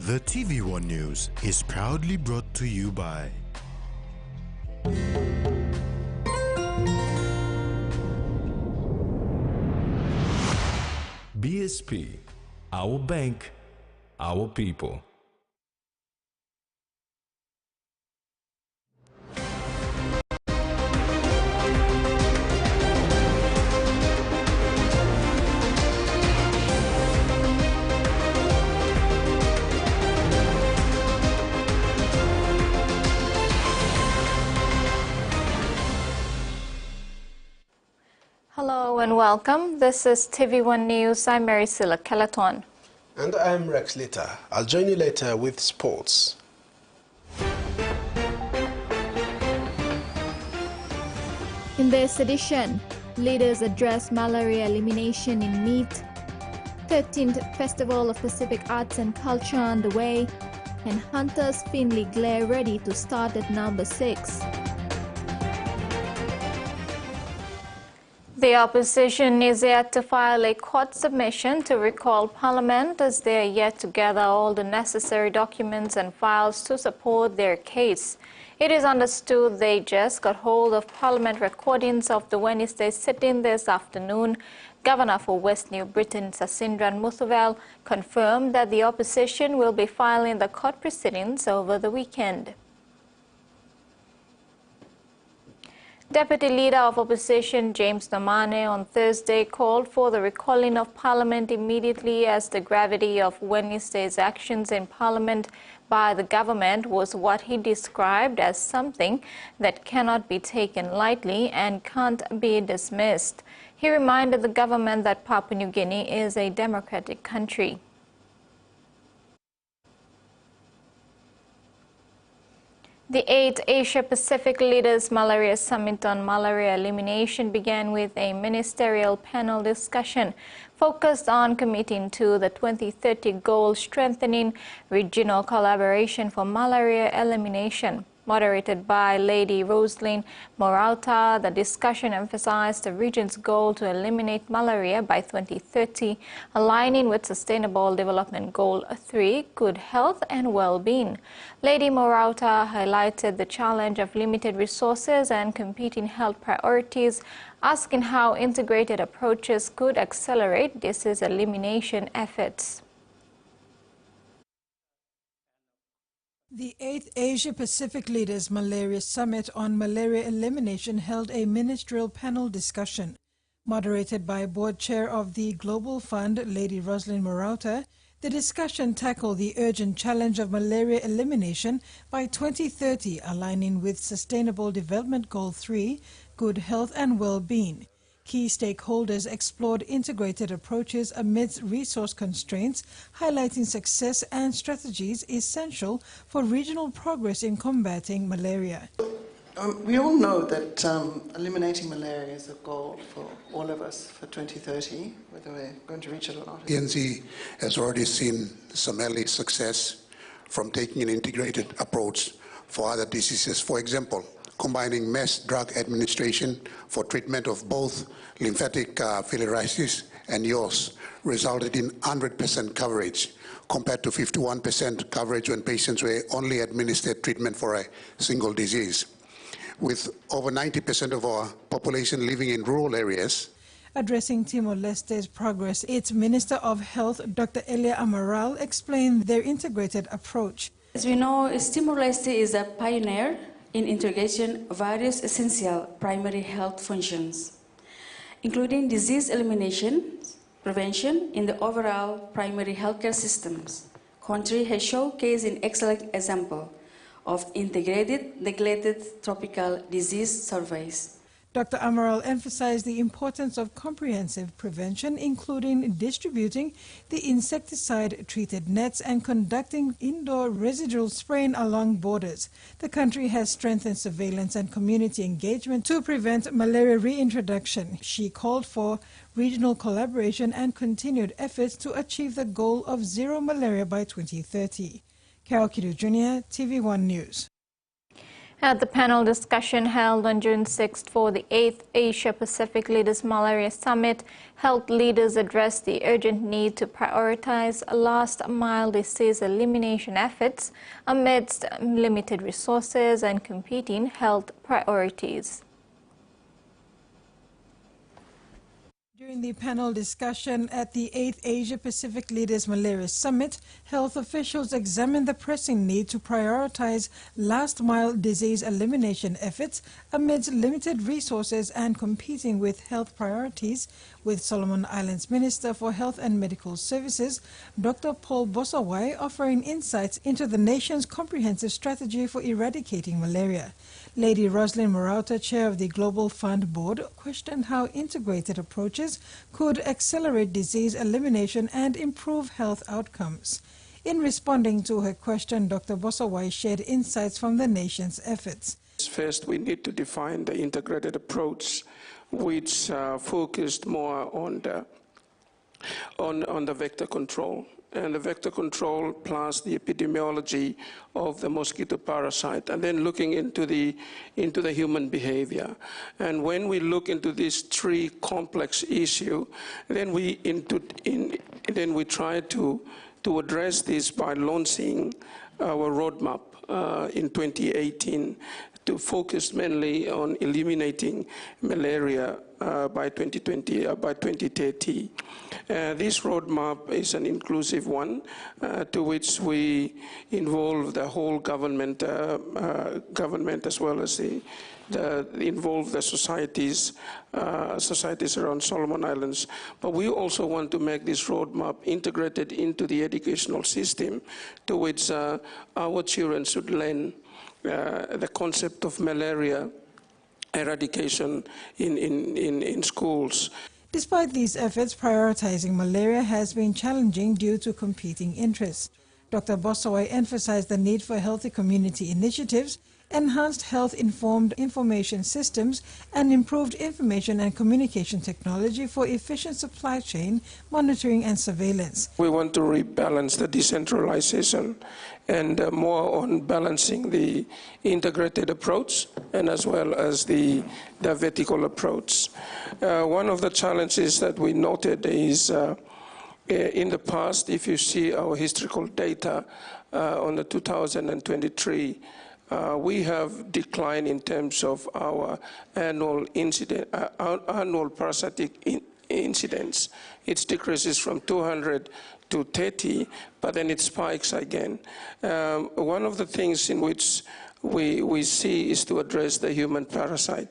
The TVWAN News is proudly brought to you by BSP, our bank, our people. Hello and welcome. This is TVWAN News. I'm Mary Silla Calaton. And I'm Rex Lita. I'll join you later with sports. In this edition, leaders address malaria elimination in Meet, 13th Festival of Pacific Arts and Culture underway, and Hunter's Finley Glare ready to start at number 6. The opposition is yet to file a court submission to recall Parliament as they are yet to gather all the necessary documents and files to support their case. It is understood they just got hold of Parliament recordings of the Wednesday sitting this afternoon. Governor for West New Britain, Sasindran Muthuvel, confirmed that the opposition will be filing the court proceedings over the weekend. Deputy Leader of Opposition James Namane on Thursday called for the recalling of Parliament immediately as the gravity of Wednesday's actions in Parliament by the government was what he described as something that cannot be taken lightly and can't be dismissed. He reminded the government that Papua New Guinea is a democratic country. The 8th Asia-Pacific Leaders Malaria Summit on Malaria Elimination began with a ministerial panel discussion focused on committing to the 2030 goal strengthening regional collaboration for malaria elimination. Moderated by Lady Rosalyn Morauta, the discussion emphasized the region's goal to eliminate malaria by 2030, aligning with Sustainable Development Goal 3, good health and well-being. Lady Morauta highlighted the challenge of limited resources and competing health priorities, asking how integrated approaches could accelerate disease elimination efforts. The 8th Asia-Pacific Leaders Malaria Summit on Malaria Elimination held a ministerial panel discussion. Moderated by Board Chair of the Global Fund, Lady Rosalyn Morauta, the discussion tackled the urgent challenge of malaria elimination by 2030, aligning with Sustainable Development Goal 3, good health and well-being. Key stakeholders explored integrated approaches amidst resource constraints, highlighting success and strategies essential for regional progress in combating malaria. We all know that eliminating malaria is a goal for all of us for 2030, whether we're going to reach it or not. PNG has already seen some early success from taking an integrated approach for other diseases. For example, combining mass drug administration for treatment of both lymphatic filariasis and yaws resulted in 100% coverage compared to 51% coverage when patients were only administered treatment for a single disease. With over 90% of our population living in rural areas. Addressing Timor-Leste's progress, its Minister of Health, Dr. Elia Amaral, explained their integrated approach. As we know, Timor-Leste is a pioneer in integration of various essential primary health functions, including disease elimination, prevention in the overall primary healthcare systems. Country has showcased an excellent example of integrated neglected tropical disease surveys. Dr. Amaral emphasized the importance of comprehensive prevention, including distributing the insecticide-treated nets and conducting indoor residual spraying along borders. The country has strengthened surveillance and community engagement to prevent malaria reintroduction. She called for regional collaboration and continued efforts to achieve the goal of zero malaria by 2030. Carol Kidu Jr., TV1 News. At the panel discussion held on June 6th for the 8th Asia-Pacific Leaders Malaria Summit, health leaders addressed the urgent need to prioritize last-mile disease elimination efforts amidst limited resources and competing health priorities. During the panel discussion at the 8th Asia-Pacific Leaders Malaria Summit, health officials examined the pressing need to prioritize last-mile disease elimination efforts amidst limited resources and competing with health priorities, with Solomon Islands Minister for Health and Medical Services, Dr. Paul Bosawai, offering insights into the nation's comprehensive strategy for eradicating malaria. Lady Roslyn Morauta, chair of the Global Fund Board, questioned how integrated approaches could accelerate disease elimination and improve health outcomes. In responding to her question, Dr. Bosawai shared insights from the nation's efforts. First, we need to define the integrated approach, which focused more on the vector control. And the vector control plus the epidemiology of the mosquito parasite, and then looking into the human behavior. And when we look into these three complex issues, then we try to address this by launching our roadmap in 2018 to focus mainly on eliminating malaria by 2030. This roadmap is an inclusive one to which we involve the whole government as well as involve the societies around Solomon Islands. But we also want to make this roadmap integrated into the educational system to which our children should learn the concept of malaria eradication in schools. Despite these efforts, prioritizing malaria has been challenging due to competing interests. Dr. Bosawai emphasized the need for healthy community initiatives, enhanced health-informed information systems, and improved information and communication technology for efficient supply chain monitoring and surveillance. We want to rebalance the decentralization and more on balancing the integrated approach and as well as the vertical approach. One of the challenges that we noted is in the past, if you see our historical data on the 2023, we have declined in terms of our annual parasitic incidents. It decreases from 200 to 30, but then it spikes again. One of the things in which we see is to address the human parasite.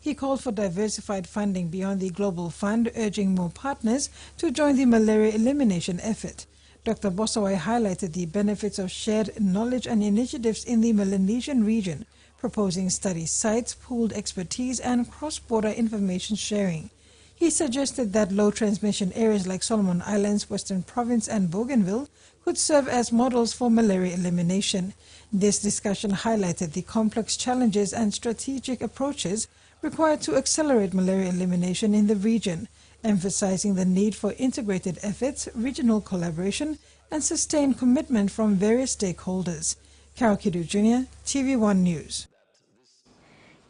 He called for diversified funding beyond the Global Fund, urging more partners to join the malaria elimination effort. Dr. Bosawai highlighted the benefits of shared knowledge and initiatives in the Melanesian region, proposing study sites, pooled expertise, and cross-border information sharing. He suggested that low-transmission areas like Solomon Islands, Western Province, and Bougainville could serve as models for malaria elimination. This discussion highlighted the complex challenges and strategic approaches required to accelerate malaria elimination in the region, emphasizing the need for integrated efforts, regional collaboration, and sustained commitment from various stakeholders. Carol Kidu Jr., TV1 News.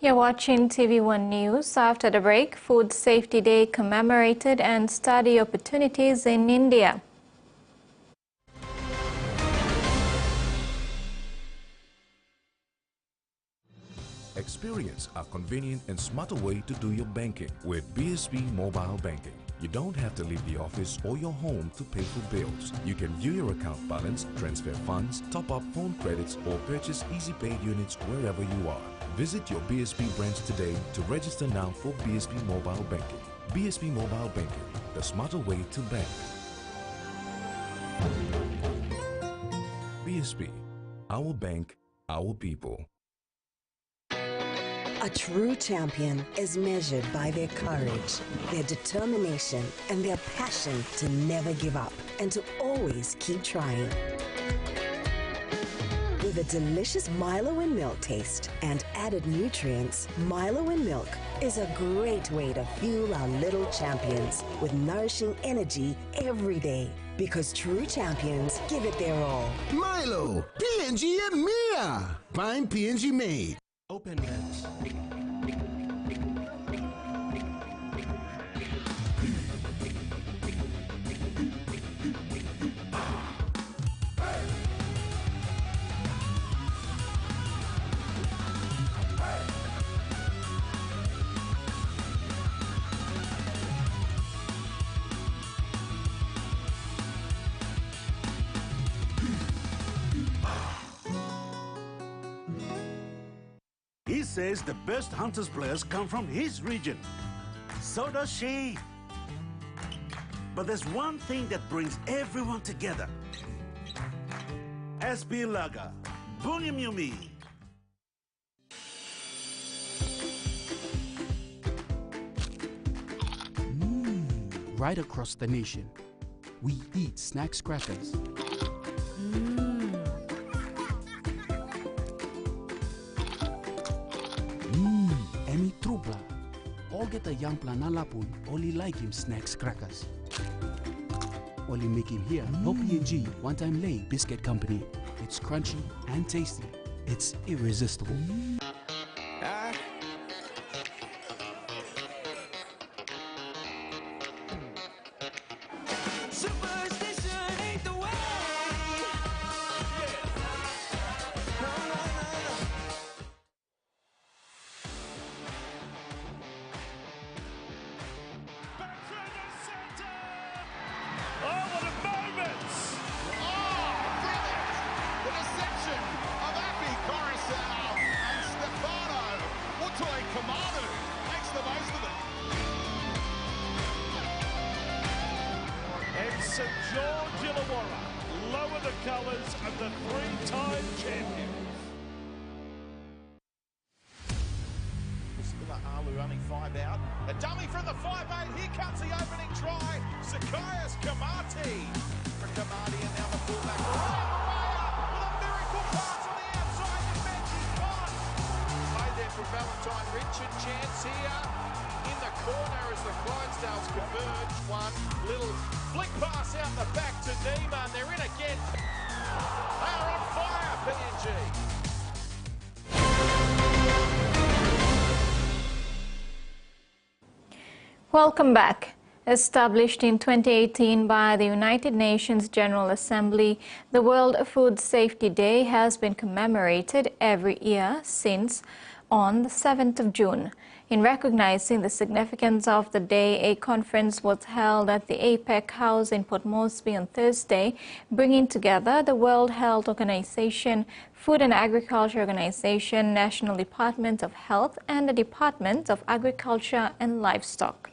You're watching TV1 News. After the break, Food Safety Day commemorated and study opportunities in India. Experience a convenient and smarter way to do your banking with BSP Mobile Banking. You don't have to leave the office or your home to pay for bills. You can view your account balance, transfer funds, top up phone credits, or purchase easy paid units wherever you are. Visit your BSP branch today to register now for BSP Mobile Banking. BSP Mobile Banking, the smarter way to bank. BSP, our bank, our people. A true champion is measured by their courage, their determination, and their passion to never give up and to always keep trying. With a delicious Milo in milk taste and added nutrients, Milo in milk is a great way to fuel our little champions with nourishing energy every day. Because true champions give it their all. Milo, PNG and Mia. Find PNG made. says the best Hunters players come from his region. So does she. But there's one thing that brings everyone together. SB Lager, Bunyamyumi. Right across the nation, we eat snacks crackers. Emi trubla. All get a young planalapun, only like him snacks crackers. Only make him here, no PNG, one time lay biscuit company. It's crunchy and tasty. It's irresistible. St George Illawarra lower the colours of the three-time champions. Alu only 5 out. A dummy from the 5-8. Here comes the opening try. Zacchaeus Kamati. For Kamati and now the fullback. With a miracle pass on the outside. The bench is gone. Played there for Valentine Richard. Chance here in the corner as the Clydesdales converge. One little flick pass out the back to Nima, and they're in again. They are on fire, PNG. Welcome back. Established in 2018 by the United Nations General Assembly, the World Food Safety Day has been commemorated every year since on the 7th of June. In recognizing the significance of the day, a conference was held at the APEC House in Port Moresby on Thursday, bringing together the World Health Organization, Food and Agriculture Organization, National Department of Health, and the Department of Agriculture and Livestock.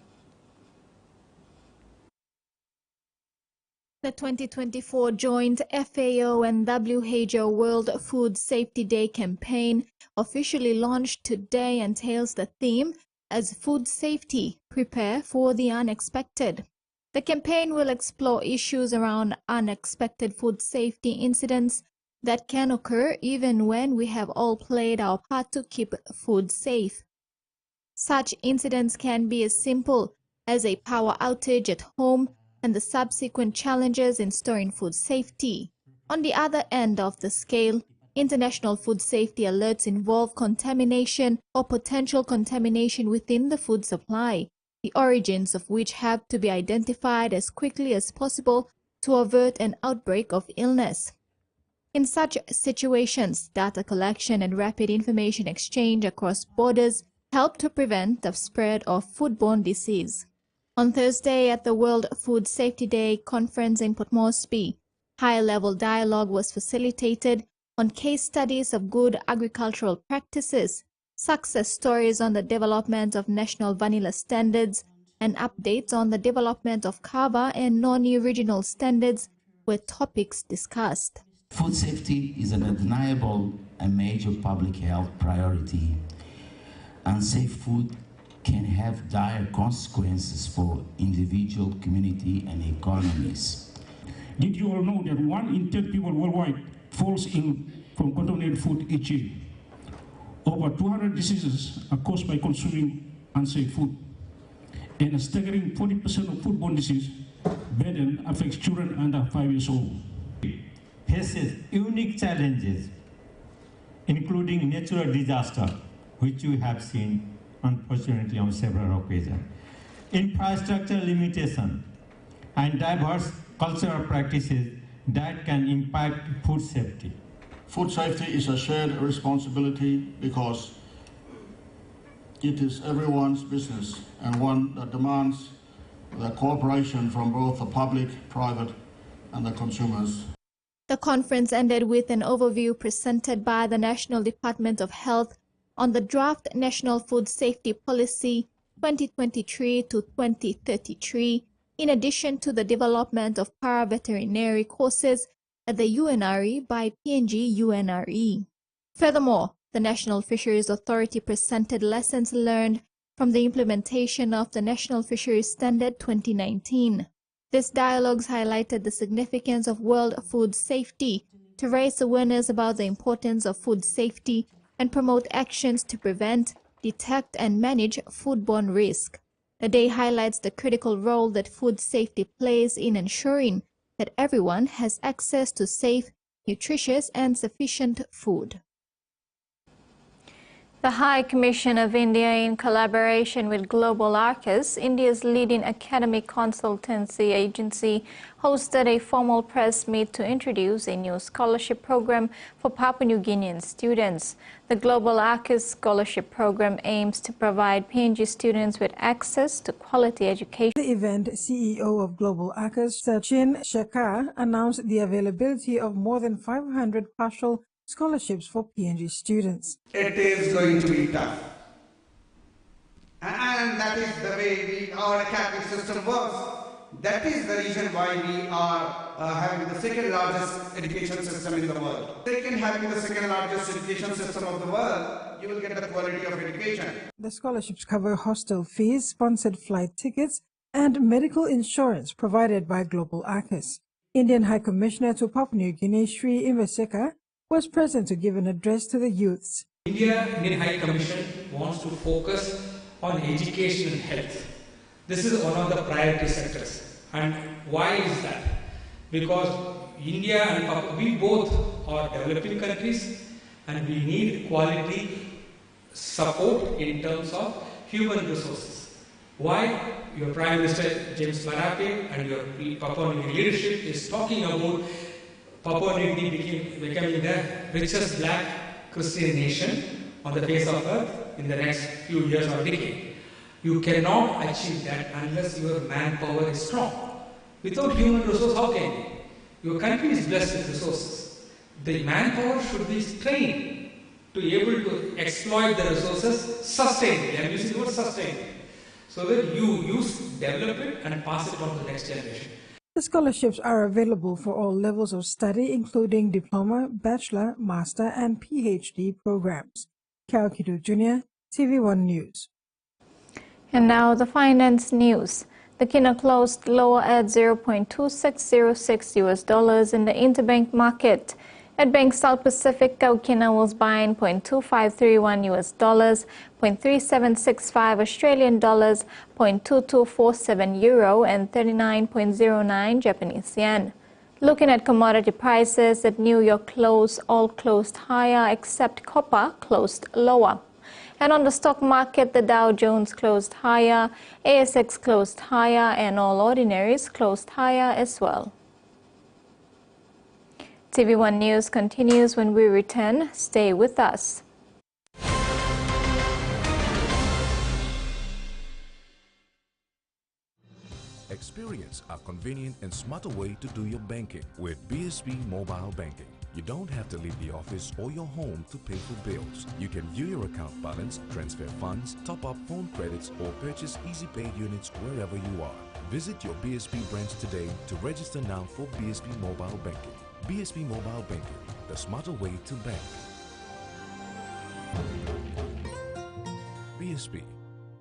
The 2024 joint FAO and WHO World Food Safety Day campaign, officially launched today, entails the theme as Food Safety, Prepare for the Unexpected. The campaign will explore issues around unexpected food safety incidents that can occur even when we have all played our part to keep food safe. Such incidents can be as simple as a power outage at home and the subsequent challenges in storing food safety. On the other end of the scale, international food safety alerts involve contamination or potential contamination within the food supply, the origins of which have to be identified as quickly as possible to avert an outbreak of illness. In such situations, data collection and rapid information exchange across borders help to prevent the spread of foodborne disease. On Thursday at the World Food Safety Day conference in Port Moresby, high-level dialogue was facilitated on case studies of good agricultural practices, success stories on the development of national vanilla standards, and updates on the development of CAVA and non-EU regional standards were topics discussed. Food safety is an undeniable and major public health priority. Unsafe food can have dire consequences for individual, community, and economies. Did you all know that 1 in 10 people worldwide falls ill from contaminated food each year? Over 200 diseases are caused by consuming unsafe food. And a staggering 40% of foodborne disease burden affects children under 5 years old. Faces unique challenges, including natural disaster, which we have seen unfortunately on several occasions, infrastructure limitation, and diverse cultural practices that can impact food safety. Food safety is a shared responsibility because it is everyone's business and one that demands the cooperation from both the public, private, and the consumers. The conference ended with an overview presented by the National Department of Health, on the draft National Food Safety Policy 2023 to 2033, in addition to the development of para-veterinary courses at the UNRE by PNG UNRE. Furthermore, the National Fisheries Authority presented lessons learned from the implementation of the National Fisheries Standard 2019. These dialogues highlighted the significance of world food safety to raise awareness about the importance of food safety and promote actions to prevent, detect, and manage foodborne risk. The day highlights the critical role that food safety plays in ensuring that everyone has access to safe, nutritious, and sufficient food. The High Commission of India, in collaboration with Global Arcus, India's leading academic consultancy agency, hosted a formal press meet to introduce a new scholarship program for Papua New Guinean students. The Global Arcus scholarship program aims to provide PNG students with access to quality education. The event, CEO of Global Arcus, Sachin Shakar, announced the availability of more than 500 partial scholarships for PNG students. It is going to be tough. And that is the way our academic system works. That is the reason why we are having the second largest education system in the world. Second, having the second largest education system of the world, you will get the quality of education. The scholarships cover hostel fees, sponsored flight tickets, and medical insurance provided by Global Arcus. Indian High Commissioner to Papua New Guinea, Sri Invaseka, was present to give an address to the youths. Indian High Commission wants to focus on education and health. This is one of the priority sectors. And why is that? Because India and Papua, we both are developing countries and we need quality support in terms of human resources. Why? Your Prime Minister James Marape and your Papua New Guinea leadership is talking about Papua New Guinea becoming the richest black Christian nation on the face of earth in the next few years or decade. You cannot achieve that unless your manpower is strong. Without human resource, how can you? Your country is blessed with resources. The manpower should be trained to be able to exploit the resources sustainably. I am using the word sustainably. So that you develop it and pass it on to the next generation. The scholarships are available for all levels of study, including diploma, bachelor, master, and PhD programs. Kaukidu Jr., TVWAN News. And now the finance news. The kina closed lower at $0.2606 in the interbank market. At Bank South Pacific, Kaukina was buying $0.2531, $0.3765 Australian dollars, $0.2247 euro, and 39.09 Japanese yen. Looking at commodity prices at New York all closed higher except copper closed lower. And on the stock market, the Dow Jones closed higher, ASX closed higher, and all ordinaries closed higher as well. TV1 News continues when we return. Stay with us. Experience a convenient and smarter way to do your banking with BSB Mobile Banking. You don't have to leave the office or your home to pay for bills. You can view your account balance, transfer funds, top up phone credits, or purchase easy paid units wherever you are. Visit your BSB branch today to register now for BSB Mobile Banking. BSB Mobile Banking, the smarter way to bank. BSB,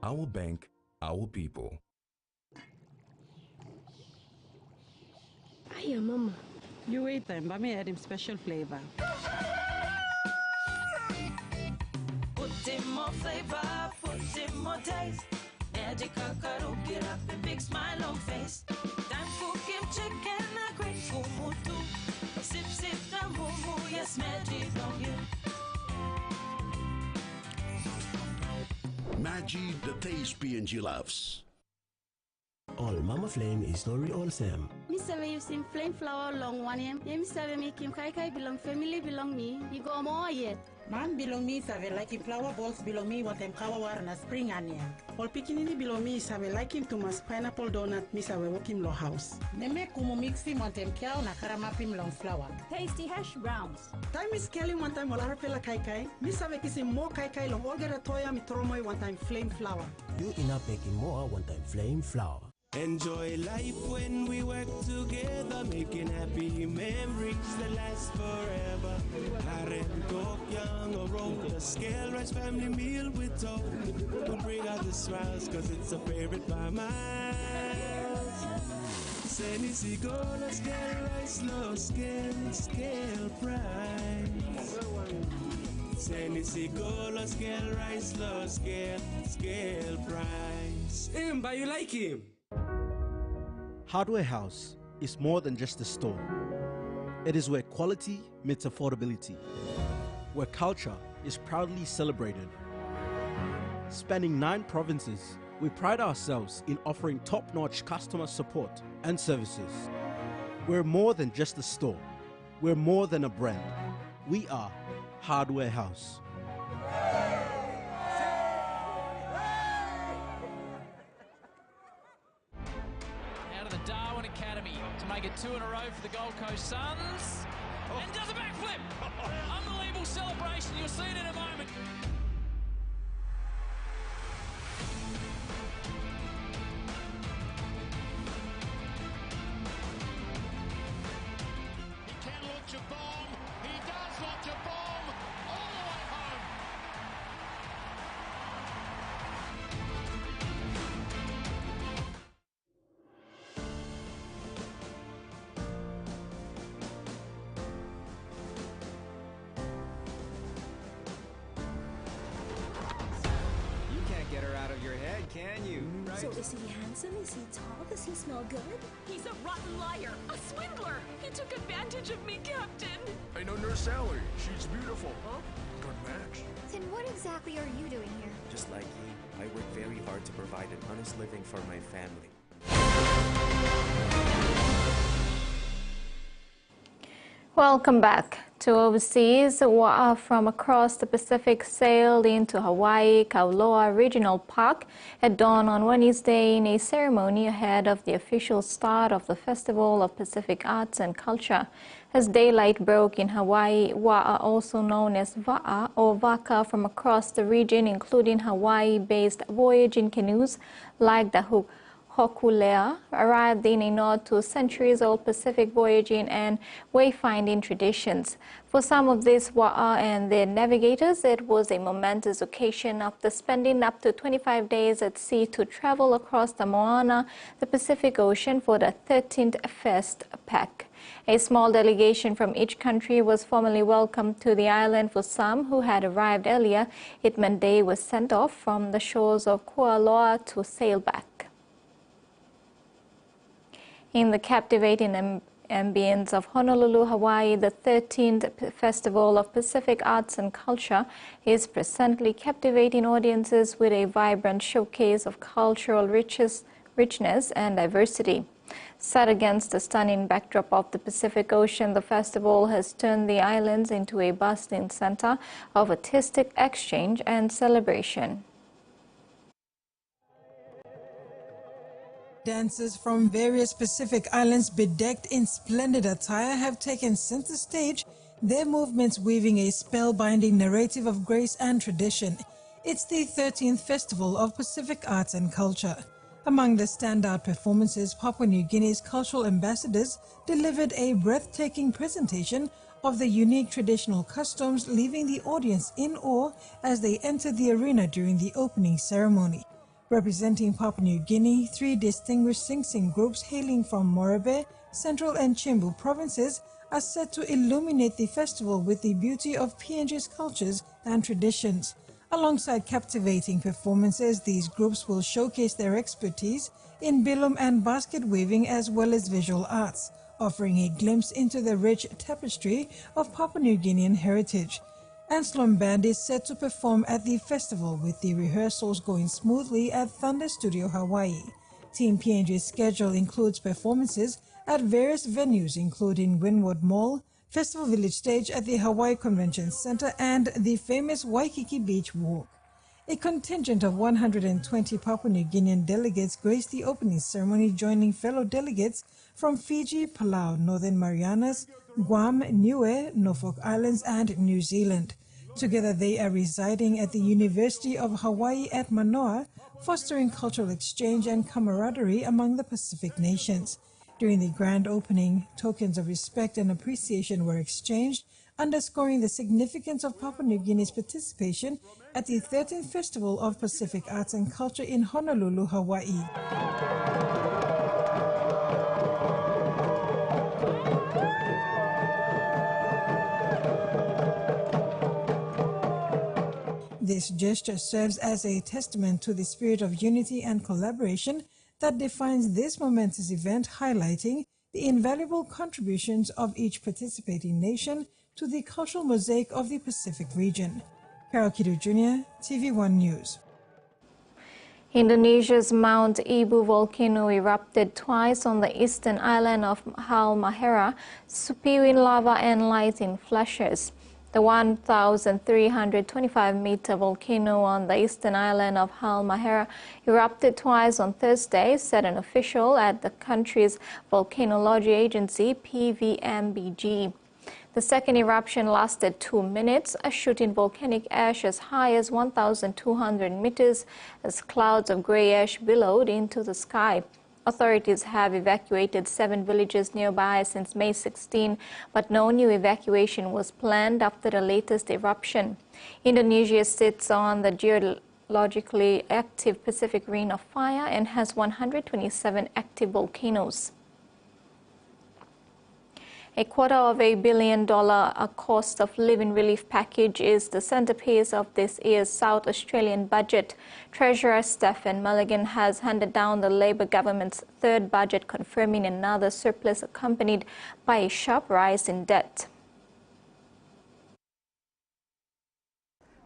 our bank, our people. Hiya, Mama. You wait then, but me add him special flavor. Put in more flavor, put in more taste. Magic kakaro, get up and big smile on face. Time for kimchi and a great kumutu. Sip, sip, da mumu, yes, magic on you. Magic, the taste PNG loves. All Mama Flame is story all same. Me say you seen flame flower long one him. Me say me Kim Kai Kai belong family belong me. You go more yet. Man belong me save like him flower balls belong me what them kawa war na spring onion. All pikinini belong me save like him to mas pineapple donut me save walk him lo house. Neme kumu mix him what them kiao na karamapim long flower. Tasty hash browns. Time is kelly one time wala harpela kai kai. Me save kissing more kai kai long all get a toya mi tromoy one time flame flower. You enough making more one time flame flower. Enjoy life when we work together, making happy memories that last forever. Karen talk young or roll a scale rice family meal with talk. To bring out the smiles, cause it's a favorite by miles. Senisi gola scale rice low scale price. Senisi gola scale rice low scale price. But you like him? Hardware House is more than just a store. It is where quality meets affordability, where culture is proudly celebrated. Spanning 9 provinces, we pride ourselves in offering top-notch customer support and services. We're more than just a store. We're more than a brand. We are Hardware House. Make it 2 in a row for the Gold Coast Suns. And does a backflip. Unbelievable celebration. You'll see it in a moment. He can launch a bomb. He does launch a bomb all the way home. Can you? Right? So is he handsome? Is he tall? Does he smell good? He's a rotten liar, a swindler. He took advantage of me, Captain. I know Nurse Sally. She's beautiful. Huh? Good match. Then what exactly are you doing here? Just like you, I work very hard to provide an honest living for my family. Welcome back. To overseas, wa'a from across the Pacific sailed into Hawaii Kauloa Regional Park at dawn on Wednesday in a ceremony ahead of the official start of the Festival of Pacific Arts and Culture. As daylight broke in Hawaii, wa'a, also known as va'a or vaka from across the region, including Hawaii-based voyaging canoes like the Hokulea, arrived in a nod to centuries-old Pacific voyaging and wayfinding traditions. For some of these wa'a and their navigators, it was a momentous occasion after spending up to 25 days at sea to travel across the Moana, the Pacific Ocean, for the 13th Fest Pack. A small delegation from each country was formally welcomed to the island. For some who had arrived earlier, it meant they were sent off from the shores of Kualoa to sail back. In the captivating ambience of Honolulu, Hawaii, the 13th Festival of Pacific Arts and Culture is presently captivating audiences with a vibrant showcase of cultural richness and diversity. Set against the stunning backdrop of the Pacific Ocean, the festival has turned the islands into a bustling center of artistic exchange and celebration. Dancers from various Pacific islands bedecked in splendid attire have taken center stage, their movements weaving a spellbinding narrative of grace and tradition. It's the 13th Festival of Pacific Arts and Culture. Among the standout performances, Papua New Guinea's cultural ambassadors delivered a breathtaking presentation of the unique traditional customs, leaving the audience in awe as they entered the arena during the opening ceremony. Representing Papua New Guinea, 3 distinguished sing-sing groups hailing from Morobe, Central and Chimbu provinces are set to illuminate the festival with the beauty of PNG's cultures and traditions. Alongside captivating performances, these groups will showcase their expertise in bilum and basket weaving as well as visual arts, offering a glimpse into the rich tapestry of Papua New Guinean heritage. Anslom Band is set to perform at the festival, with the rehearsals going smoothly at Thunder Studio Hawaii. Team PNG's schedule includes performances at various venues including Wynwood Mall, Festival Village Stage at the Hawaii Convention Center, and the famous Waikiki Beach Walk. A contingent of 120 Papua New Guinean delegates graced the opening ceremony, joining fellow delegates from Fiji, Palau, Northern Marianas, Guam, Niue, Norfolk Islands, and New Zealand. Together they are residing at the University of Hawaii at Manoa, fostering cultural exchange and camaraderie among the Pacific nations. During the grand opening, tokens of respect and appreciation were exchanged, underscoring the significance of Papua New Guinea's participation at the 13th Festival of Pacific Arts and Culture in Honolulu, Hawaii. This gesture serves as a testament to the spirit of unity and collaboration that defines this momentous event, highlighting the invaluable contributions of each participating nation to the cultural mosaic of the Pacific region. Carol Kidu Jr., TVWAN News. Indonesia's Mount Ibu volcano erupted twice on the eastern island of Halmahera, spewing lava and light in flashes. The 1,325-meter volcano on the eastern island of Halmahera erupted twice on Thursday, said an official at the country's volcanology agency, PVMBG. The second eruption lasted 2 minutes, shooting volcanic ash as high as 1,200 meters as clouds of gray ash billowed into the sky. Authorities have evacuated 7 villages nearby since May 16, but no new evacuation was planned after the latest eruption. Indonesia sits on the geologically active Pacific Ring of Fire and has 127 active volcanoes. $250 million cost of living relief package is the centerpiece of this year's South Australian budget. Treasurer Stephen Mulligan has handed down the Labor government's third budget, confirming another surplus accompanied by a sharp rise in debt.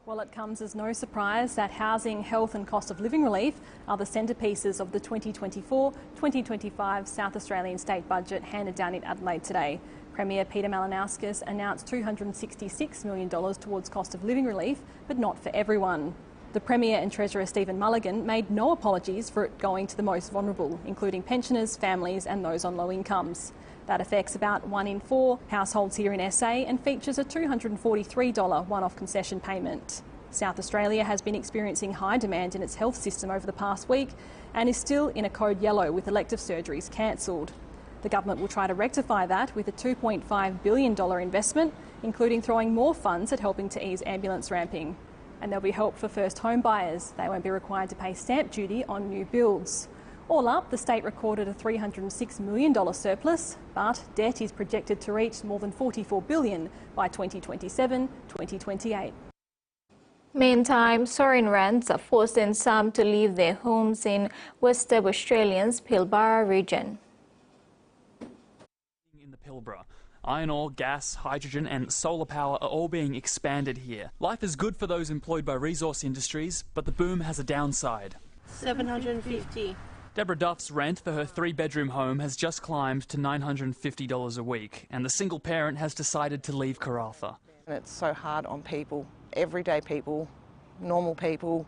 Well, it comes as no surprise that housing, health and cost of living relief are the centrepieces of the 2024-2025 South Australian state budget handed down in Adelaide today. Premier Peter Malinauskas announced $266 million towards cost of living relief, but not for everyone. The Premier and Treasurer Stephen Mulligan made no apologies for it going to the most vulnerable, including pensioners, families and those on low incomes. That affects about 1 in 4 households here in SA and features a $243 one-off concession payment. South Australia has been experiencing high demand in its health system over the past week and is still in a code yellow with elective surgeries cancelled. The government will try to rectify that with a $2.5 billion investment, including throwing more funds at helping to ease ambulance ramping. And there'll be help for first home buyers. They won't be required to pay stamp duty on new builds. All up, the state recorded a $306 million surplus, but debt is projected to reach more than $44 billion by 2027-2028. Meantime, soaring rents are forcing some to leave their homes in Western Australia's Pilbara region. In the Pilbara, iron ore, gas, hydrogen and solar power are all being expanded here. Life is good for those employed by resource industries, but the boom has a downside. $750. Deborah Duff's rent for her 3-bedroom home has just climbed to $950 a week, and the single parent has decided to leave Karratha. It's so hard on people, everyday people, normal people,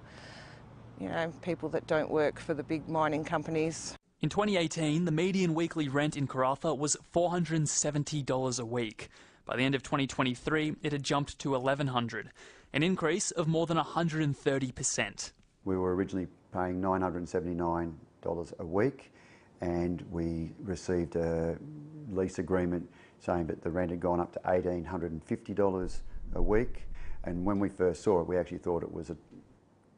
you know, people that don't work for the big mining companies. In 2018, the median weekly rent in Karratha was $470 a week. By the end of 2023, it had jumped to $1,100, an increase of more than 130%. We were originally paying $979 a week, and we received a lease agreement saying that the rent had gone up to $1,850 a week, and when we first saw it we actually thought it was a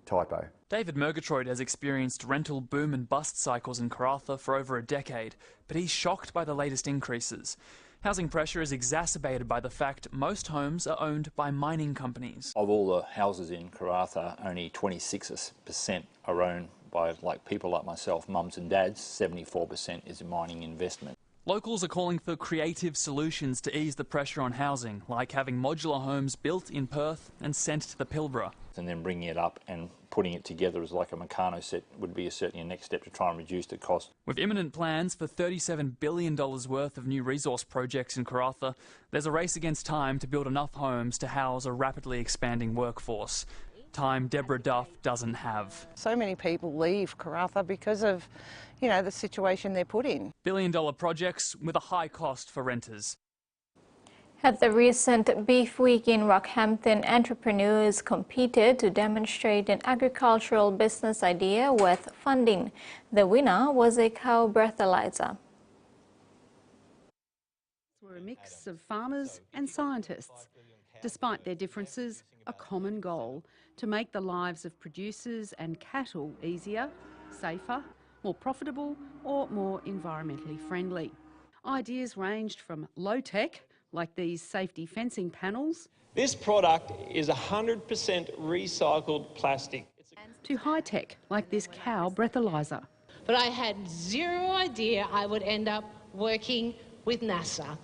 typo. David Murgatroyd has experienced rental boom and bust cycles in Karratha for over a decade, but he's shocked by the latest increases. Housing pressure is exacerbated by the fact most homes are owned by mining companies. Of all the houses in Karratha, only 26% are owned by people like myself, mums and dads. 74% is a mining investment. Locals are calling for creative solutions to ease the pressure on housing, like having modular homes built in Perth and sent to the Pilbara. And then bringing it up and putting it together as like a Meccano set would be certainly a next step to try and reduce the cost. With imminent plans for $37 billion worth of new resource projects in Karratha, there's a race against time to build enough homes to house a rapidly expanding workforce. Time Deborah Duff doesn't have. So many people leave Karratha because of, you know, the situation they're put in. Billion-dollar projects with a high cost for renters. At the recent Beef Week in Rockhampton, entrepreneurs competed to demonstrate an agricultural business idea with funding. The winner was a cow breathalyzer. We're a mix of farmers and scientists. Despite their differences, a common goal: to make the lives of producers and cattle easier, safer, more profitable or more environmentally friendly. Ideas ranged from low-tech, like these safety fencing panels. This product is 100% recycled plastic. To high-tech, like this cow breathalyzer. But I had zero idea I would end up working with NASA.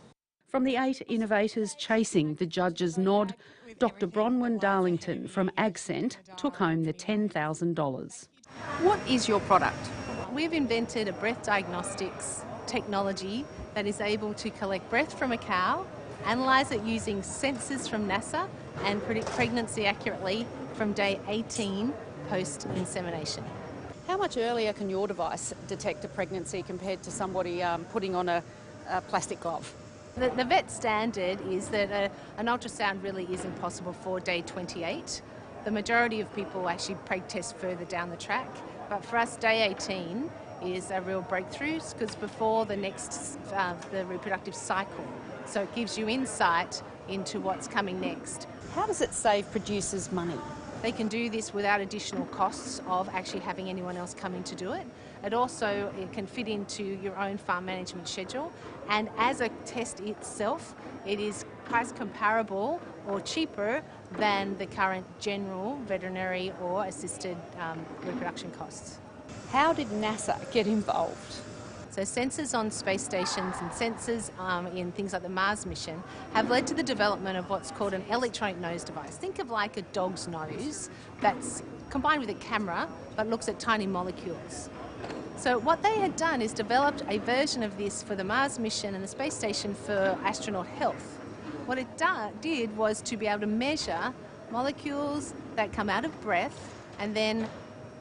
From the 8 innovators chasing the judge's nod, Dr Bronwyn Darlington from Accent took home the $10,000. What is your product? We've invented a breath diagnostics technology that is able to collect breath from a cow, analyse it using sensors from NASA and predict pregnancy accurately from day 18 post-insemination. How much earlier can your device detect a pregnancy compared to somebody putting on a plastic glove? The vet standard is that an ultrasound really isn't possible for day 28. The majority of people actually preg test further down the track, but for us day 18 is a real breakthrough because before the next the reproductive cycle. So it gives you insight into what's coming next. How does it save producers money? They can do this without additional costs of actually having anyone else come in to do it. It can fit into your own farm management schedule, and as a test itself, it is price comparable or cheaper than the current general veterinary or assisted reproduction costs. How did NASA get involved? So sensors on space stations and sensors in things like the Mars mission have led to the development of what's called an electronic nose device. Think of like a dog's nose that's combined with a camera but looks at tiny molecules. So what they had done is developed a version of this for the Mars mission and the space station for astronaut health. What it did was to be able to measure molecules that come out of breath and then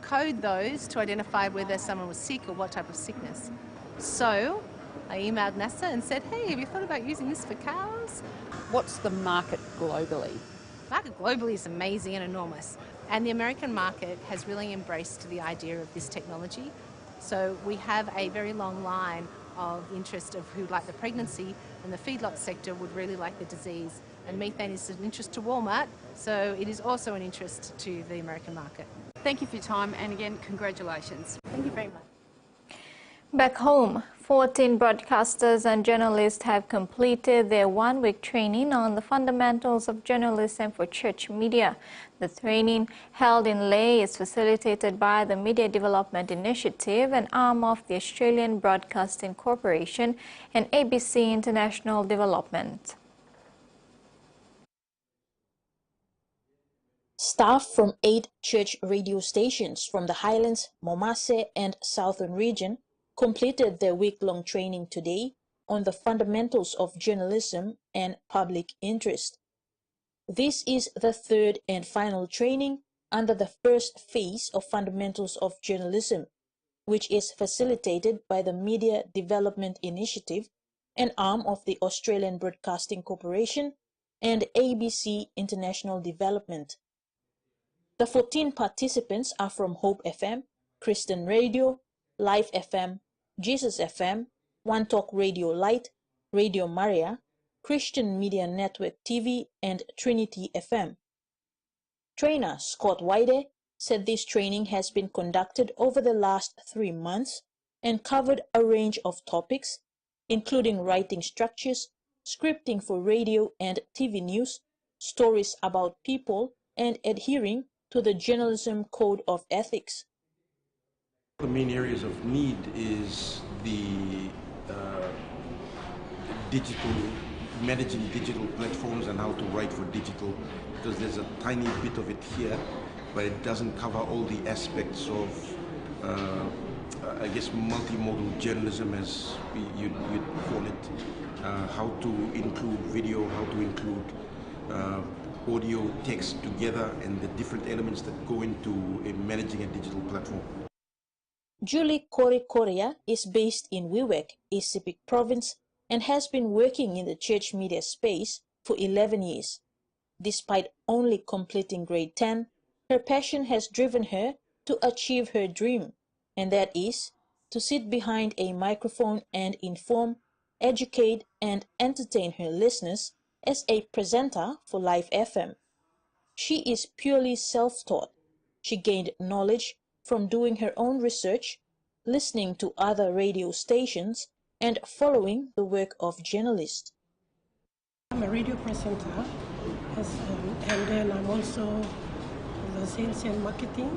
code those to identify whether someone was sick or what type of sickness. So I emailed NASA and said, hey, have you thought about using this for cows? What's the market globally? The market globally is amazing and enormous. And the American market has really embraced the idea of this technology. So we have a very long line of interest of who like the pregnancy, and the feedlot sector would really like the disease. And methane is an interest to Walmart, so it is also an interest to the American market. Thank you for your time, and again, congratulations. Thank you very much. Back home, 14 broadcasters and journalists have completed their one-week training on the fundamentals of journalism for church media. The training, held in Lae, is facilitated by the Media Development Initiative, an arm of the Australian Broadcasting Corporation and ABC International Development. Staff from 8 church radio stations from the Highlands, Momase and Southern region completed their week-long training today on the fundamentals of journalism and public interest. This is the third and final training under the first phase of Fundamentals of Journalism, which is facilitated by the Media Development Initiative, an arm of the Australian Broadcasting Corporation and ABC International Development. The 14 participants are from Hope FM, Christian Radio, Live FM, Jesus FM, One Talk Radio Light, Radio Maria, Christian Media Network TV, and Trinity FM. Trainer Scott Wyde said this training has been conducted over the last 3 months and covered a range of topics, including writing structures, scripting for radio and TV news, stories about people, and adhering to the Journalism Code of Ethics. The main areas of need is the managing digital platforms and how to write for digital, because there's a tiny bit of it here, but it doesn't cover all the aspects of, I guess, multimodal journalism, as you'd call it, how to include video, how to include audio, text together, and the different elements that go into managing a digital platform. Julie Korea is based in Wewak, East Sepik Province, and has been working in the church media space for 11 years. Despite only completing grade 10, her passion has driven her to achieve her dream, and that is to sit behind a microphone and inform, educate, and entertain her listeners as a presenter for Live FM. She is purely self-taught. She gained knowledge from doing her own research, listening to other radio stations, and following the work of journalists. I'm a radio presenter, and then I'm also the sales and marketing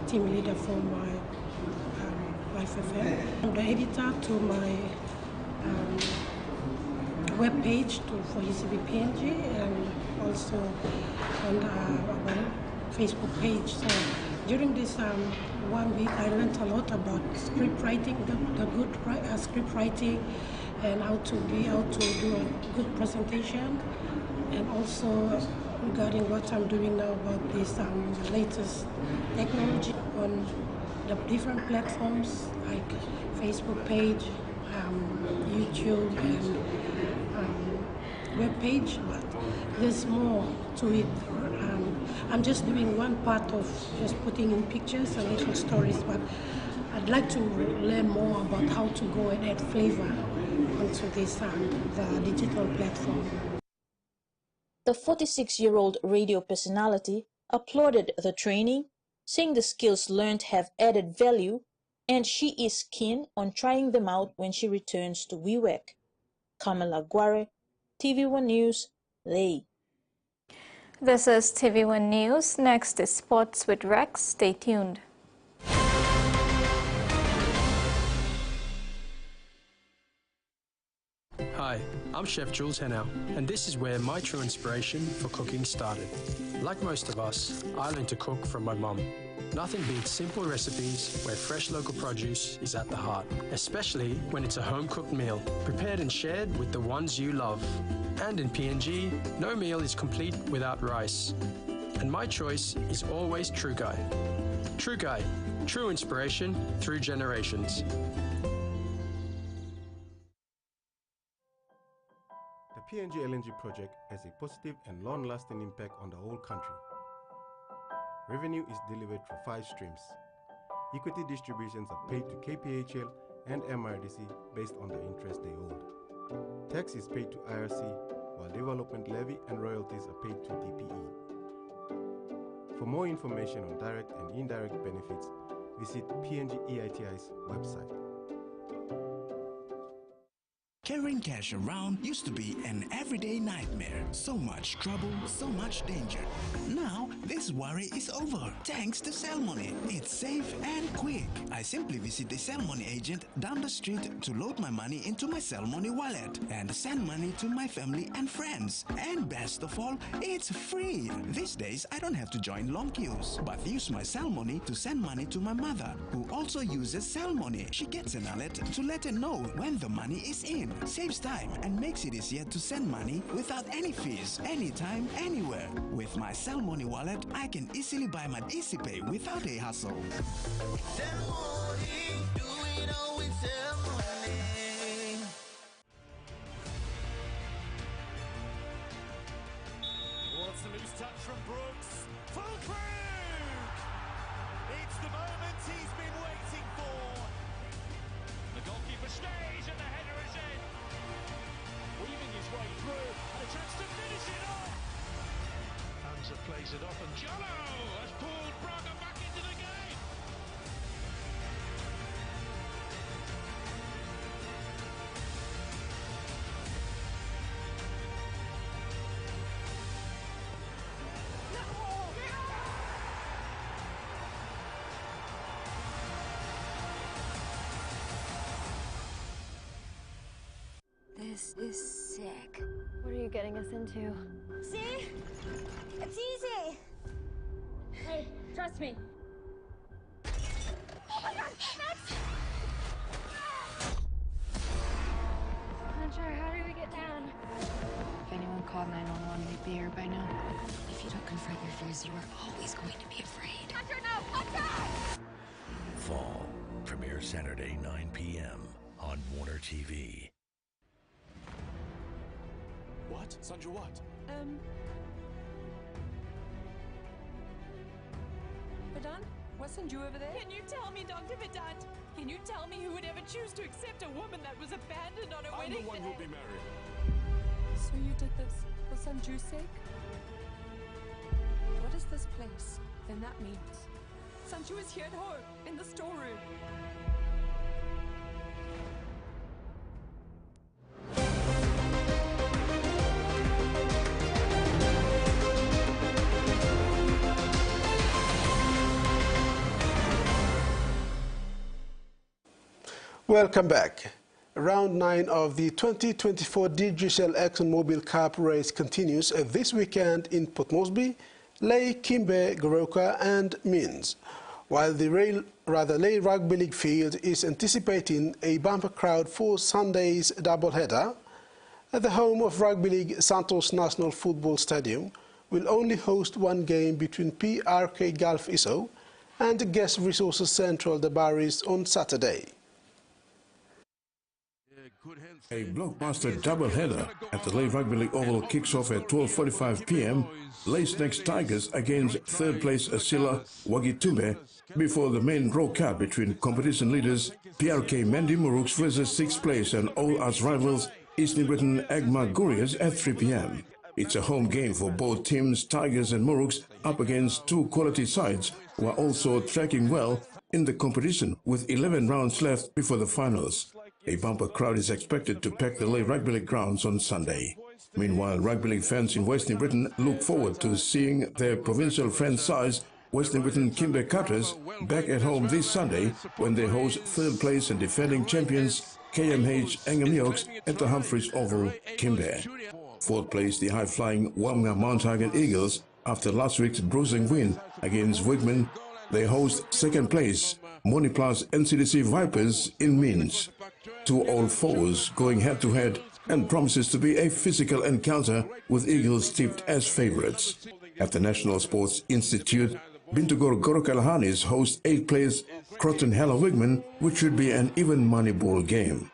team leader for my Live FM. I'm the editor to my web page for UCB PNG, and also on our Facebook page. So during this 1 week, I learned a lot about script writing, the good script writing, and how to do a good presentation, and also regarding what I'm doing now about this latest technology on the different platforms like Facebook page, YouTube, and web page. But there's more to it. I'm just doing one part of just putting in pictures and little stories, but I'd like to learn more about how to go and add flavor onto this the digital platform. The 46-year-old radio personality applauded the training, saying the skills learned have added value, and she is keen on trying them out when she returns to Wewak. Kamala Guare, TV1 News, Leh. This is TV1 News. Next is Sports with Rex. Stay tuned. Hi, I'm Chef Jules Hennow, and this is where my true inspiration for cooking started. Like most of us, I learned to cook from my mum. Nothing beats simple recipes where fresh local produce is at the heart, especially when it's a home-cooked meal, prepared and shared with the ones you love. And in PNG, no meal is complete without rice. And my choice is always True Guy. True Guy, true inspiration through generations. The PNG LNG project has a positive and long-lasting impact on the whole country. Revenue is delivered through 5 streams. Equity distributions are paid to KPHL and MRDC based on the interest they hold. Tax is paid to IRC, while development levy and royalties are paid to DPE. For more information on direct and indirect benefits, visit PNG EITI's website. Carrying cash around used to be an everyday nightmare. So much trouble, so much danger. Now, this worry is over thanks to Cellmoney. It's safe and quick. I simply visit the Cellmoney agent down the street to load my money into my Cellmoney wallet and send money to my family and friends. And best of all, it's free. These days, I don't have to join long queues, but use my Cellmoney to send money to my mother, who also uses Cellmoney. She gets an alert to let her know when the money is in. Saves time and makes it easier to send money without any fees, anytime, anywhere. With my Cellmoney wallet, I can easily buy my EasyPay without a hassle. Cellmoney, do it all with Cellmoney. What's the loose touch from Brooks? Full Krug! It's the moment he's been waiting for. The goalkeeper stays and the header is in. Weaving his way through and a chance to finish it off. Hamza plays it off and Jolo has pulled Braga back into the game. This This is sick. What are you getting us into? See? It's easy. Hey, trust me. Oh my God, Max! Not sure. How do we get down? If anyone called 911, they'd be here by now. If you don't confront your fears, you are always going to be afraid. Hunter, no! Hunter! Fall, premiere Saturday, 9 p.m. on Warner TV. What? Sanju, what? Vedant, what's Sanju over there? Can you tell me, Dr. Vedant? Can you tell me who would ever choose to accept a woman that was abandoned on her wedding day? I'm the one who'll be married. So you did this for Sanju's sake? What is this place? Then that means Sanju is here at home, in the storeroom. Welcome back. Round 9 of the 2024 DGCL ExxonMobil Cup race continues this weekend in Port Moresby, Lae, Kimbe, Goroka and Means. While the Lae Rugby League field is anticipating a bumper crowd for Sunday's doubleheader, at the home of Rugby League Santos National Football Stadium will only host one game between PRK Gulf ISO and Guest Resources Central Dabaris on Saturday. A blockbuster doubleheader at the Lae Rugby League Oval kicks off at 12:45 p.m. Lae's next Tigers against third place Asila Wagitumbe before the main draw cut between competition leaders PRK Mendi Muruks versus 6th place and all arch rivals Eastern Britain Agma Gurias at 3 p.m. It's a home game for both teams, Tigers and Muruks, up against two quality sides who are also tracking well in the competition with 11 rounds left before the finals. A bumper crowd is expected to pack the Lae Rugby League grounds on Sunday. Meanwhile, rugby league fans in Western Britain look forward to seeing their provincial franchise Western Britain Kimbe Cutters back at home this Sunday when they host third place and defending champions KMH Engamioks at the Humphreys Oval, Kimbe. Fourth place, the high-flying Wamga Mount Hagen Eagles, after last week's bruising win against Wigman. They host second place Monipla's NCDC Vipers in Means. Two old foes going head-to-head and promises to be a physical encounter with Eagles tipped as favorites. At the National Sports Institute, Bintugor Gorokalhanis host 8th place Croton Hella Wigman, which should be an even money ball game.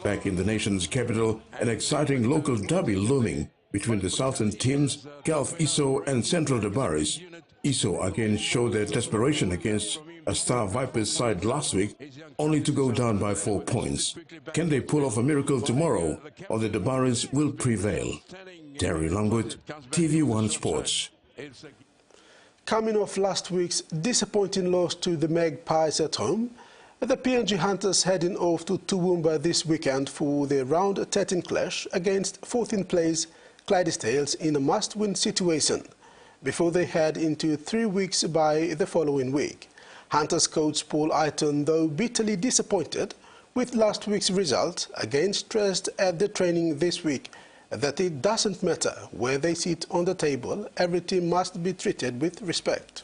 Back in the nation's capital, an exciting local derby looming between the southern teams, Gulf ISO and Central Dabaris. ISO again showed their desperation against a Star Vipers side last week, only to go down by 4 points. Can they pull off a miracle tomorrow, or the Dabaris will prevail? Terry Longwood, TV1 Sports. Coming off last week's disappointing loss to the Magpies at home, the PNG Hunters heading off to Toowoomba this weekend for their round 13 clash against 14th place Clydesdales in a must-win situation before they head into 3 weeks by the following week. Hunters coach Paul Iton, though bitterly disappointed with last week's result, again stressed at the training this week that it doesn't matter where they sit on the table, every team must be treated with respect.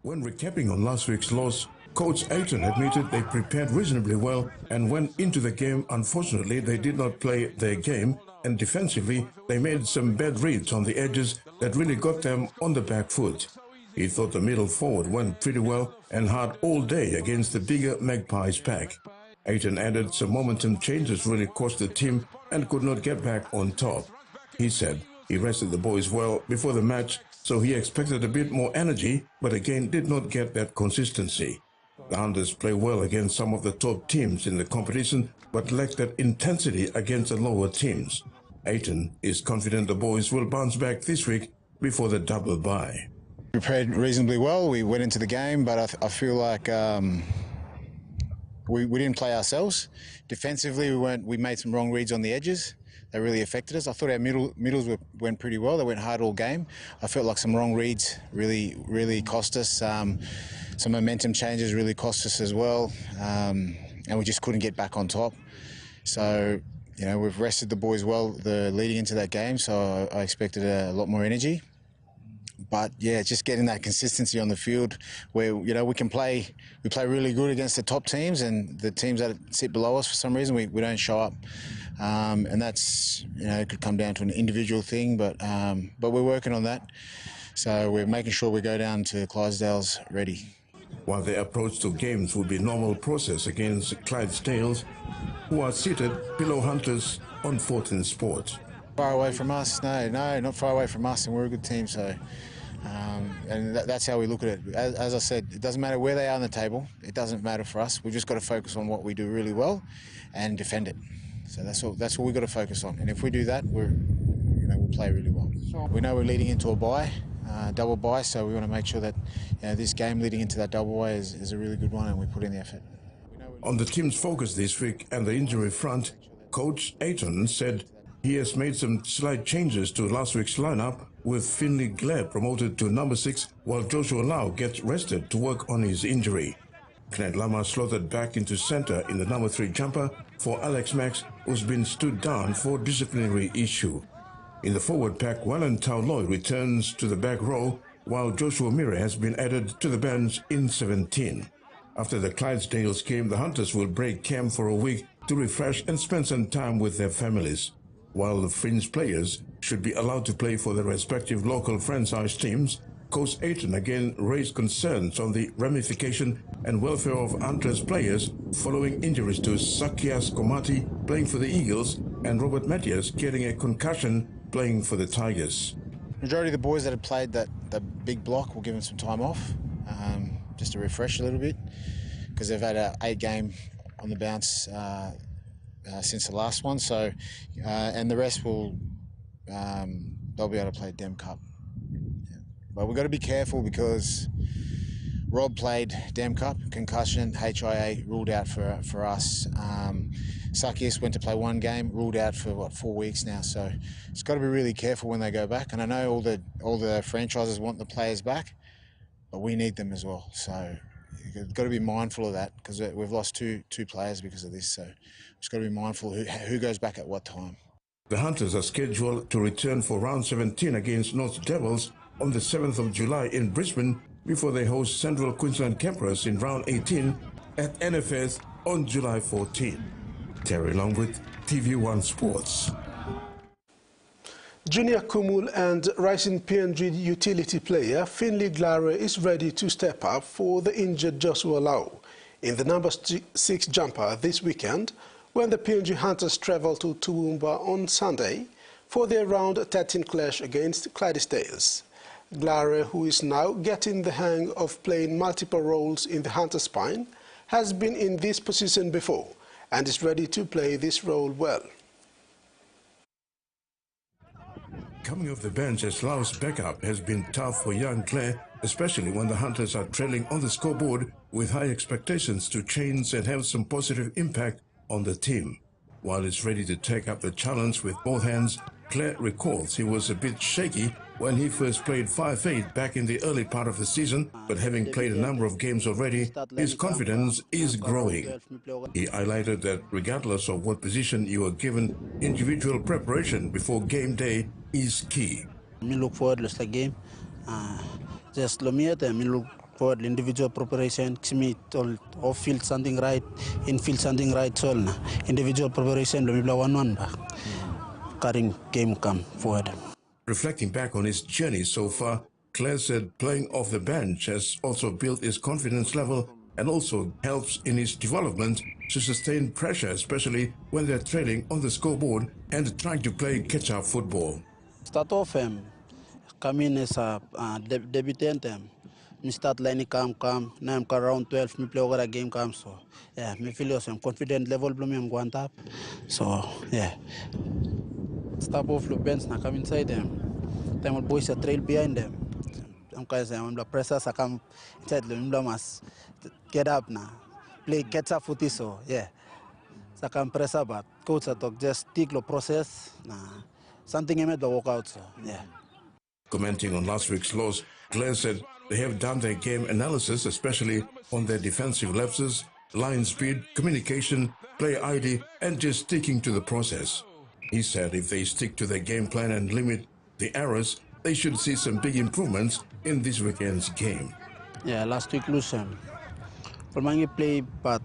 When recapping on last week's loss, Coach Ayton admitted they prepared reasonably well and went into the game. Unfortunately, they did not play their game, and defensively, they made some bad reads on the edges that really got them on the back foot. He thought the middle forward went pretty well and hard all day against the bigger Magpies pack. Ayton added some momentum changes really cost the team and could not get back on top. He said he rested the boys well before the match, so he expected a bit more energy, but again did not get that consistency. The Hunters play well against some of the top teams in the competition, but lack that intensity against the lower teams. Ayton is confident the boys will bounce back this week before the double bye. We prepared reasonably well. We went into the game, but I feel like we didn't play ourselves. Defensively, we made some wrong reads on the edges. They really affected us. I thought our middles went pretty well. They went hard all game. I felt like some wrong reads really cost us. Some momentum changes really cost us as well, and we just couldn't get back on top. So, you know, we've rested the boys well leading into that game, so I expected a lot more energy. But yeah, just getting that consistency on the field where, you know, we play really good against the top teams, and the teams that sit below us for some reason, we don't show up. And that's, you know, it could come down to an individual thing, but we're working on that. So we're making sure we go down to Clydesdales ready. While their approach to games will be normal process against Clydesdales, who are seated below Hunters on 14 Sports. Far away from us? No, not far away from us, and we're a good team. So, and that's how we look at it. As I said, it doesn't matter where they are on the table. It doesn't matter for us. We've just got to focus on what we do really well, and defend it. So that's what we've got to focus on. And if we do that, we'll play really well. We know we're leading into a bye, double bye. So we want to make sure that, you know, this game leading into that double bye is a really good one, and we put in the effort. On the team's focus this week and the injury front, Coach Ayton said he has made some slight changes to last week's lineup, with Finley Glare promoted to number 6 while Joshua Lau gets rested to work on his injury. Kenneth Lama slotted back into centre in the number 3 jumper for Alex Max, who's been stood down for disciplinary issue. In the forward pack, Wallen Tau-Lloyd returns to the back row, while Joshua Mire has been added to the bench in 17. After the Clydesdales game, the Hunters will break camp for a week to refresh and spend some time with their families, while the fringe players should be allowed to play for their respective local franchise teams. Coach Ayton again raised concerns on the ramification and welfare of Hunters players following injuries to Sakias Komati playing for the Eagles and Robert Matthias getting a concussion playing for the Tigers. Majority of the boys that have played the big block will give them some time off, just to refresh a little bit, because they've had an 8-game on the bounce since the last one. So, and the rest they'll be able to play Dem Cup. Yeah. But we've got to be careful because Rob played Dem Cup, concussion, HIA ruled out for us. Sakias went to play 1 game, ruled out for 4 weeks now. So it's got to be really careful when they go back. And I know all the franchises want the players back, but we need them as well. So you've got to be mindful of that, because we've lost two players because of this. So we've just got to be mindful who goes back at what time. The Hunters are scheduled to return for round 17 against North Devils on the 7th of July in Brisbane, before they host Central Queensland Campers in round 18 at NFS on July 14. Terry Longwood, TV1 Sports. Junior Kumul and rising PNG utility player Finley Glare is ready to step up for the injured Joshua Lau in the number 6 jumper this weekend, when the PNG Hunters travel to Toowoomba on Sunday for their round 13 clash against Clydesdales. Glare, who is now getting the hang of playing multiple roles in the Hunter spine, has been in this position before and is ready to play this role well. Coming off the bench as Lau's backup has been tough for young Claire, especially when the Hunters are trailing on the scoreboard with high expectations to change and have some positive impact on the team. While it's ready to take up the challenge with both hands, Claire recalls he was a bit shaky when he first played 5-8 back in the early part of the season, but having played a number of games already, his confidence is growing. He highlighted that regardless of what position you are given, individual preparation before game day is key. I look forward to the game. Just look forward to individual preparation. Off field something right, in field something right. So individual preparation, carrying game come forward. Reflecting back on his journey so far, Claire said playing off the bench has also built his confidence level and also helps in his development to sustain pressure, especially when they're trailing on the scoreboard and trying to play catch-up football. Start off come in as a debutant. Me start line come now I'm around 12. Me play over a game come, so yeah, me feel some confident level blow me go on top. So yeah. Stop off the bench now, come inside them. Time boys are trail behind them. Because the pressers come inside them, must get up now. Play catch up footy, so yeah. So come press up, but coach talk just take the process. Something I made the walk out, so yeah. Commenting on last week's loss, Claire said they have done their game analysis, especially on their defensive lapses, line speed, communication, player ID, and just sticking to the process. He said if they stick to their game plan and limit the errors, they should see some big improvements in this weekend's game. Yeah, last week lose Palmangi play, but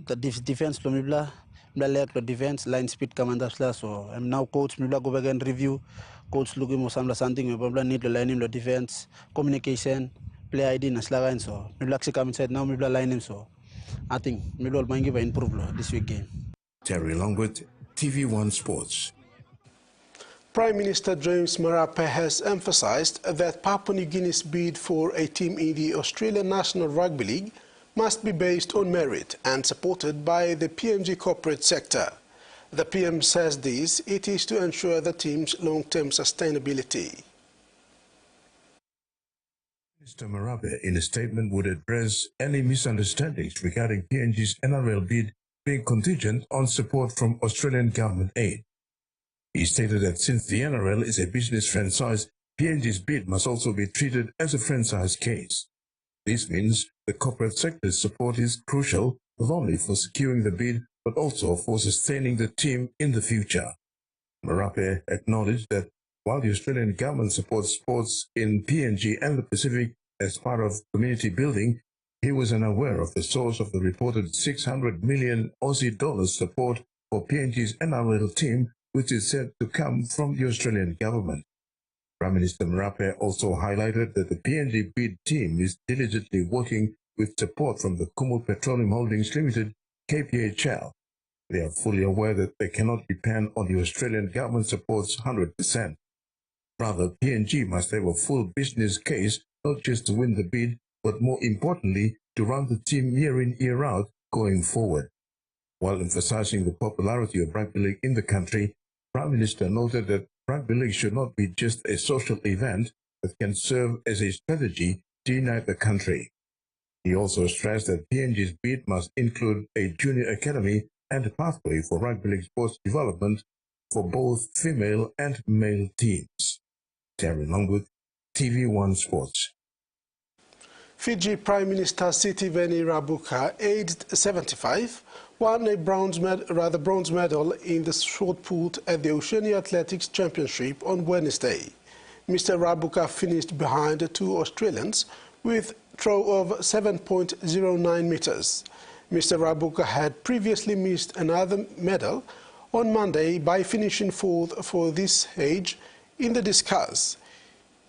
the defense Mibla lack the defense line speed commander so I'm now coach Mibla go back and review. Coach looking for something Mibla need to line him the defense, communication, play ID and slagan so Mibla come inside now Mibla line him so I think Mibla will give improve this week game. Terry Longwood, TVWAN Sports. Prime Minister James Marape has emphasized that Papua New Guinea's bid for a team in the Australian National Rugby League must be based on merit and supported by the PNG corporate sector. The PM says it is to ensure the team's long-term sustainability. Mr. Marape, in a statement, would address any misunderstandings regarding PNG's NRL bid being contingent on support from Australian government aid. He stated that since the NRL is a business franchise, PNG's bid must also be treated as a franchise case. This means the corporate sector's support is crucial not only for securing the bid but also for sustaining the team in the future. Marape acknowledged that while the Australian government supports sports in PNG and the Pacific as part of community building, he was unaware of the source of the reported 600 million Aussie dollars support for PNG's NRL team, which is said to come from the Australian government. Prime Minister Marape also highlighted that the PNG bid team is diligently working with support from the Kumul Petroleum Holdings Limited, KPHL. They are fully aware that they cannot depend on the Australian government support's 100%. Rather, PNG must have a full business case, not just to win the bid, but more importantly, to run the team year in, year out going forward. While emphasizing the popularity of rugby league in the country, Prime Minister noted that rugby league should not be just a social event that can serve as a strategy to unite the country. He also stressed that PNG's bid must include a junior academy and a pathway for rugby league sports development for both female and male teams. Terry Longwood, TV1 Sports. Fiji Prime Minister Sitiveni Rabuka, aged 75, won a bronze medal in the shot put at the Oceania Athletics Championship on Wednesday. Mr. Rabuka finished behind two Australians with a throw of 7.09 meters. Mr. Rabuka had previously missed another medal on Monday by finishing fourth for this age in the discus.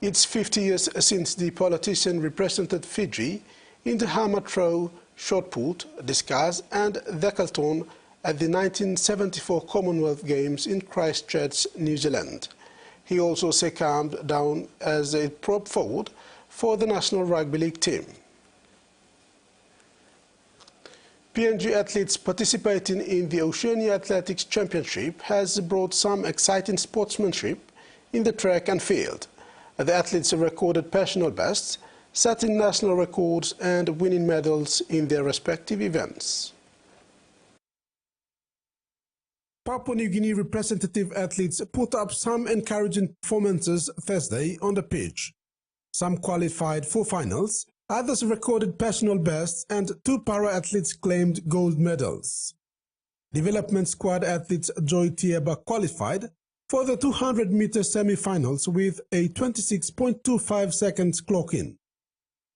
It's 50 years since the politician represented Fiji in the hammer throw, shot put, discus and decathlon at the 1974 Commonwealth Games in Christchurch, New Zealand. He also succumbed down as a prop forward for the National Rugby League team. PNG athletes participating in the Oceania Athletics Championship has brought some exciting sportsmanship in the track and field. The athletes recorded personal bests, setting national records and winning medals in their respective events. Papua New Guinea representative athletes put up some encouraging performances Thursday on the pitch. Some qualified for finals, others recorded personal bests, and two para-athletes claimed gold medals. Development squad athletes Joy Tieba qualified for the 200-meter semi-finals with a 26.25 seconds clock-in.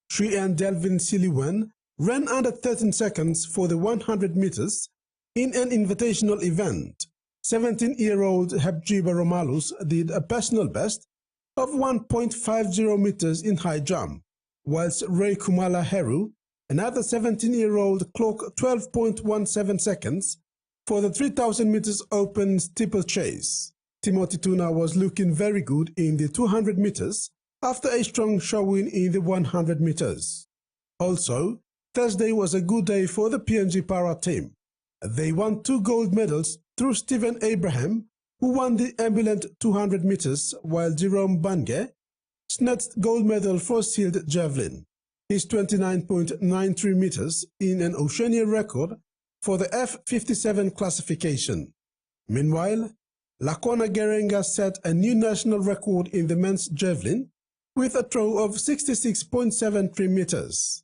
Sri and Delvin Siliwan ran under 13 seconds for the 100 meters in an invitational event. 17-year-old Hepjiba Romalus did a personal best of 1.50 meters in high jump, whilst Ray Kumala Heru, another 17-year-old, clocked 12.17 seconds for the 3,000 meters open steeplechase. Timothy Tuna was looking very good in the 200 meters after a strong showing in the 100 meters. Also, Thursday was a good day for the PNG para team. They won 2 gold medals through Stephen Abraham, who won the ambulant 200 meters, while Jerome Bange snatched gold medal for sealed javelin. His 29.93 meters in an Oceania record for the F57 classification. Meanwhile, Lakona Gerenga set a new national record in the men's javelin with a throw of 66.73 meters,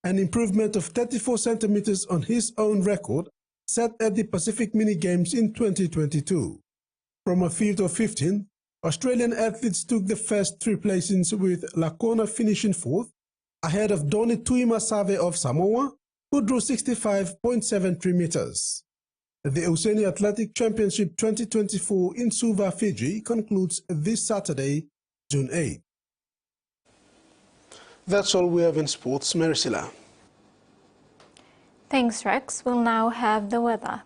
an improvement of 34 centimeters on his own record set at the Pacific Mini Games in 2022. From a field of 15, Australian athletes took the first 3 placings, with Lakona finishing 4th, ahead of Doni Tuimasave of Samoa, who drew 65.73 meters. The Oceania Athletic Championship 2024 in Suva, Fiji concludes this Saturday, June 8. That's all we have in sports. Marisila. Thanks, Rex. We'll now have the weather.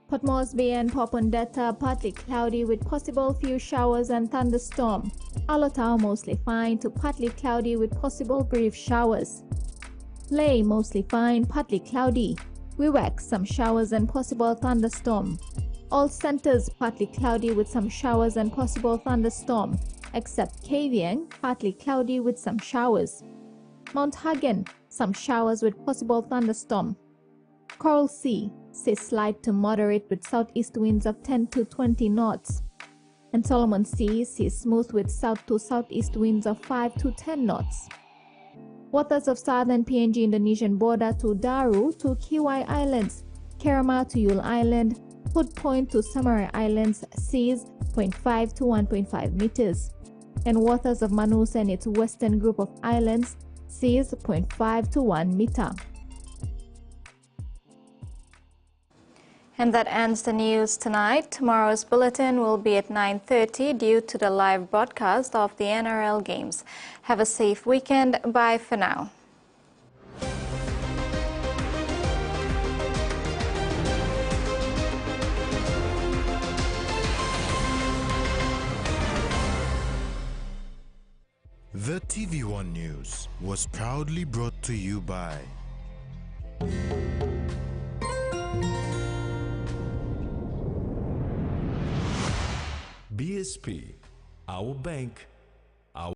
Port Moresby and Popondetta partly cloudy with possible few showers and thunderstorm. Alotau mostly fine to partly cloudy with possible brief showers. Ley mostly fine, partly cloudy. Wewak some showers and possible thunderstorm. All centers partly cloudy with some showers and possible thunderstorm, except Kavieng, partly cloudy with some showers. Mount Hagen, some showers with possible thunderstorm. Coral Sea, sees slight to moderate with southeast winds of 10 to 20 knots. And Solomon Sea sees smooth with south to southeast winds of 5 to 10 knots. Waters of southern PNG Indonesian border to Daru to Kiwai Islands, Kerama to Yule Island, Hood Point to Samarai Islands, seas 0.5 to 1.5 meters. And waters of Manus and its western group of islands, seas 0.5 to 1 meter. And that ends the news tonight. Tomorrow's bulletin will be at 9:30 due to the live broadcast of the NRL games. Have a safe weekend. Bye for now. The TVWAN News was proudly brought to you by BSP, our bank,